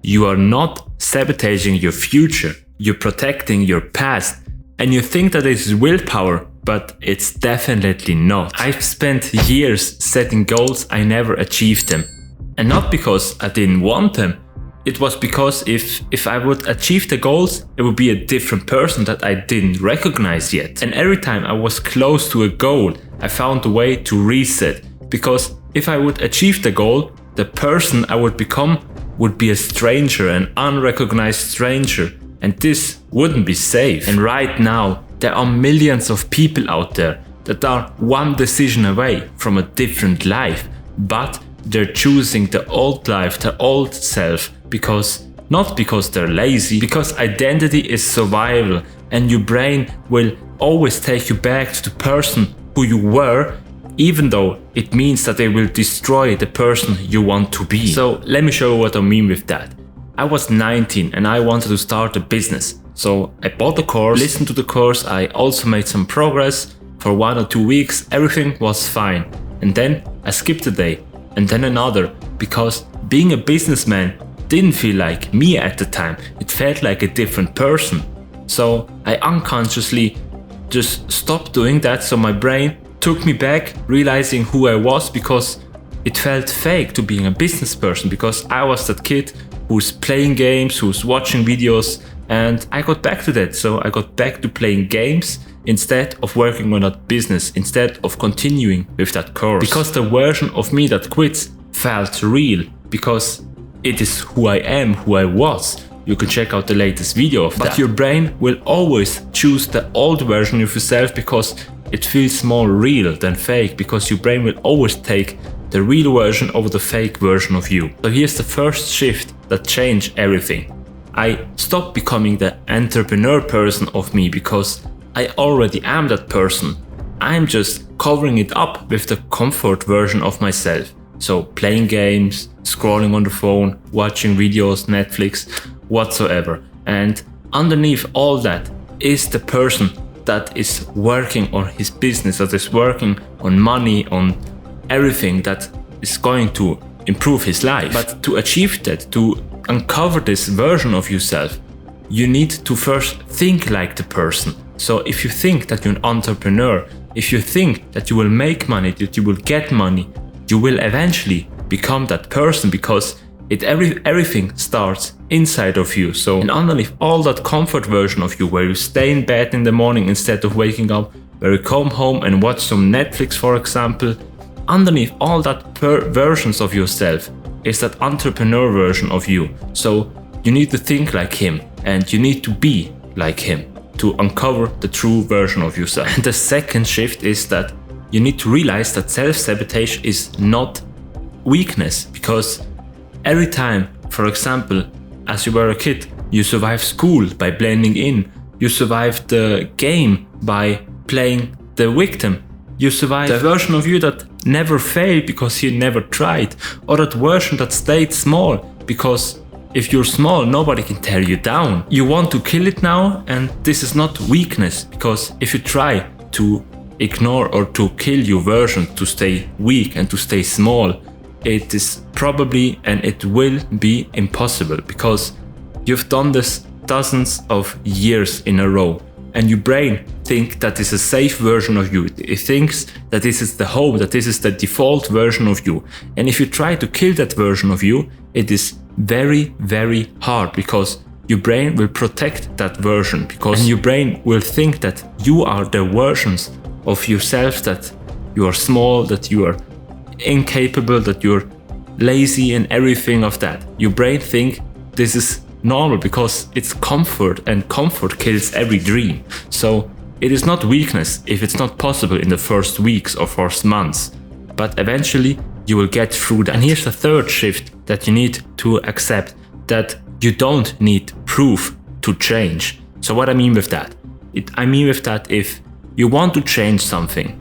you are not sabotaging your future, you're protecting your past, and you think that it is willpower, but it's definitely not. I've spent years setting goals, I never achieved them. And not because I didn't want them, it was because if I would achieve the goals, it would be a different person that I didn't recognize yet. And every time I was close to a goal, I found a way to reset. Because if I would achieve the goal, the person I would become would be a stranger, an unrecognized stranger. And this wouldn't be safe. And right now, there are millions of people out there that are one decision away from a different life. But they're choosing the old life, the old self, not because they're lazy, because identity is survival, and your brain will always take you back to the person who you were, even though it means that they will destroy the person you want to be. So let me show you what I mean with that. I was 19 and I wanted to start a business. So I bought the course, listened to the course, I also made some progress. For 1 or 2 weeks, everything was fine. And then I skipped a day, and then another, because being a businessman didn't feel like me at the time. It felt like a different person. So I unconsciously just stopped doing that. So my brain took me back, realizing who I was, because it felt fake to being a business person, because I was that kid who's playing games, who's watching videos, and I got back to that. So I got back to playing games instead of working on that business, instead of continuing with that course. Because the version of me that quits felt real, because it is who I am, who I was. You can check out the latest video of that. But your brain will always choose the old version of yourself because it feels more real than fake, because your brain will always take the real version over the fake version of you. So here's the first shift that changed everything. I stopped becoming the entrepreneur person of me because I already am that person. I'm just covering it up with the comfort version of myself. So playing games, scrolling on the phone, watching videos, Netflix, whatsoever. And underneath all that is the person that is working on his business, that is working on money, on everything that is going to improve his life. But to achieve that, to uncover this version of yourself, you need to first think like the person. So if you think that you're an entrepreneur, if you think that you will make money, that you will get money, you will eventually become that person, because everything starts inside of you. So, and underneath all that comfort version of you, where you stay in bed in the morning instead of waking up, where you come home and watch some Netflix, for example, underneath all that versions of yourself is that entrepreneur version of you. So you need to think like him, and you need to be like him to uncover the true version of yourself. And the second shift is that you need to realize that self-sabotage is not weakness, because every time, for example, as you were a kid, you survived school by blending in, you survived the game by playing the victim, you survived the version of you that never failed because you never tried, or that version that stayed small, because if you're small, nobody can tear you down. You want to kill it now, and this is not weakness, because if you try to ignore or to kill your version, to stay weak and to stay small, it is probably and it will be impossible, because you've done this dozens of years in a row, and your brain thinks that is a safe version of you. It thinks that this is the home, that this is the default version of you. And if you try to kill that version of you, it is very, very hard, because your brain will protect that version, and your brain will think that you are the versions of yourself, that you are small, that you are incapable, that you're lazy and everything of that. Your brain thinks this is normal because it's comfort, and comfort kills every dream. So it is not weakness if it's not possible in the first weeks or first months, but eventually you will get through that. And here's the third shift that you need to accept, that you don't need proof to change. So what I mean with that? I mean with that, if you want to change something,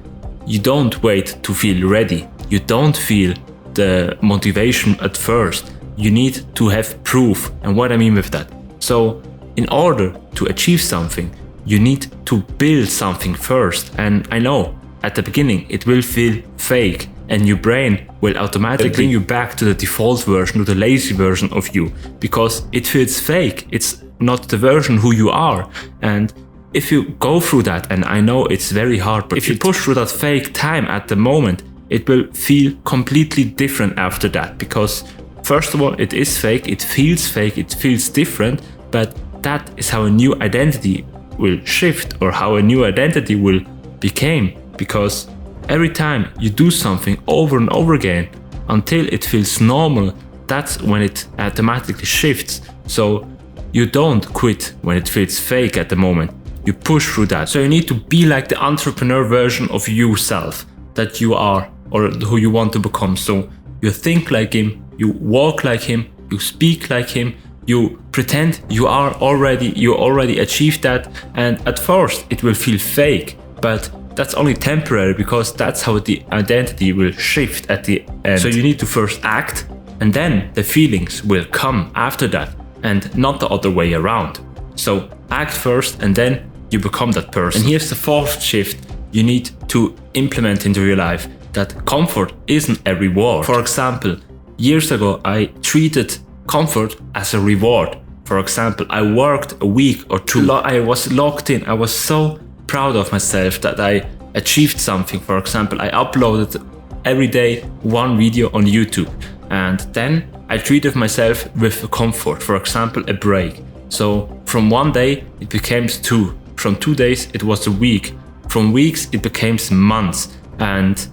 you don't wait to feel ready. You don't feel the motivation at first. You need to have proof. And what I mean with that? So in order to achieve something, you need to build something first. And I know at the beginning it will feel fake. and your brain will automatically bring you back to the default version, to the lazy version of you, because it feels fake. It's not the version who you are. And if you go through that, and I know it's very hard, but if you push through that fake time at the moment, it will feel completely different after that, because first of all, it is fake, it feels different, but that is how a new identity will shift, or how a new identity will become, because every time you do something over and over again until it feels normal, that's when it automatically shifts. So you don't quit when it feels fake at the moment. You push through that. So you need to be like the entrepreneur version of yourself that you are, or who you want to become. So you think like him, you walk like him, you speak like him, you pretend you already achieved that, and at first it will feel fake, but that's only temporary, because that's how the identity will shift at the end. So you need to first act, and then the feelings will come after that, and not the other way around. So act first, and then you become that person. And here's the fourth shift you need to implement into your life, that comfort isn't a reward. For example, years ago I treated comfort as a reward. For example, I worked a week or two, I was locked in, I was so proud of myself that I achieved something. For example, I uploaded every day one video on YouTube, and then I treated myself with comfort, for example, a break. So from one day it became two, from 2 days it was a week, from weeks it became months, and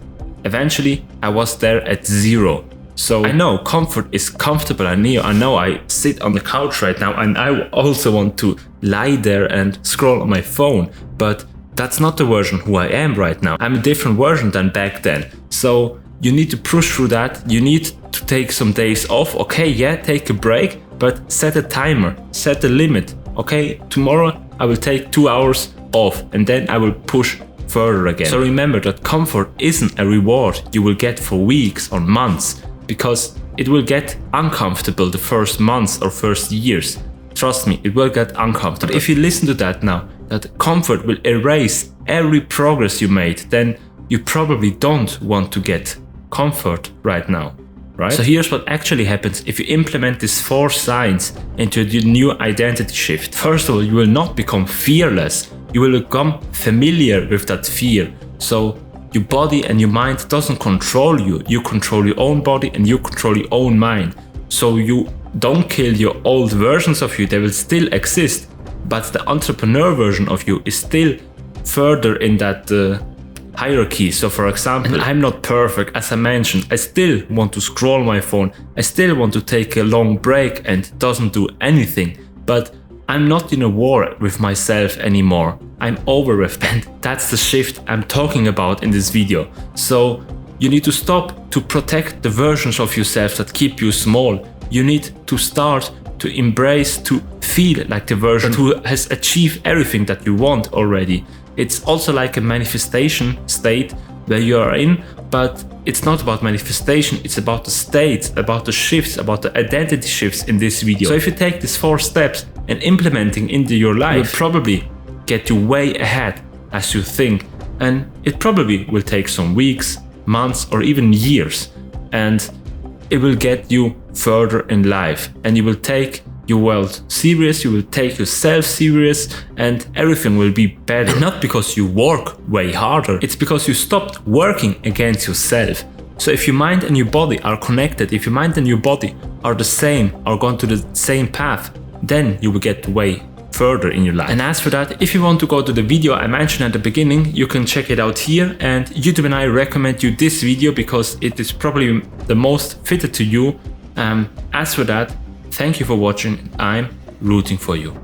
eventually I was there at 0. So I know comfort is comfortable. I know I sit on the couch right now, and I also want to lie there and scroll on my phone, but that's not the version who I am right now. I'm a different version than back then. So you need to push through that. You need to take some days off. Okay, yeah, take a break, but set a timer, set a limit. Okay, tomorrow I will take 2 hours off, and then I will push further again. So remember that comfort isn't a reward you will get for weeks or months, because it will get uncomfortable the first months or first years. Trust me, it will get uncomfortable. But if you listen to that now, that comfort will erase every progress you made, then you probably don't want to get comfort right now, right? So here's what actually happens if you implement these 4 signs into your new identity shift. First of all, you will not become fearless. You will become familiar with that fear. So your body and your mind doesn't control you. You control your own body and you control your own mind. So you don't kill your old versions of you. They will still exist, but the entrepreneur version of you is still further in that hierarchy. So for example, I'm not perfect, as I mentioned. I still want to scroll my phone. I still want to take a long break and doesn't do anything. But I'm not in a war with myself anymore. I'm over with that. That's the shift I'm talking about in this video. So you need to stop to protect the versions of yourself that keep you small. You need to start to embrace, to feel like the version who has achieved everything that you want already. It's also like a manifestation state where you are in, but it's not about manifestation, it's about the states, about the shifts, about the identity shifts in this video. So if you take these 4 steps and implementing into your life, it will probably get you way ahead as you think, and it probably will take some weeks, months, or even years, and it will get you further in life, and you will take your world serious, you will take yourself serious, and everything will be better. Not because you work way harder, it's because you stopped working against yourself. So if your mind and your body are connected, if your mind and your body are the same, are going to the same path, then you will get way further in your life. And as for that, if you want to go to the video I mentioned at the beginning, you can check it out here, and YouTube and I recommend you this video because it is probably the most fitted to you. As for that, thank you for watching. I'm rooting for you.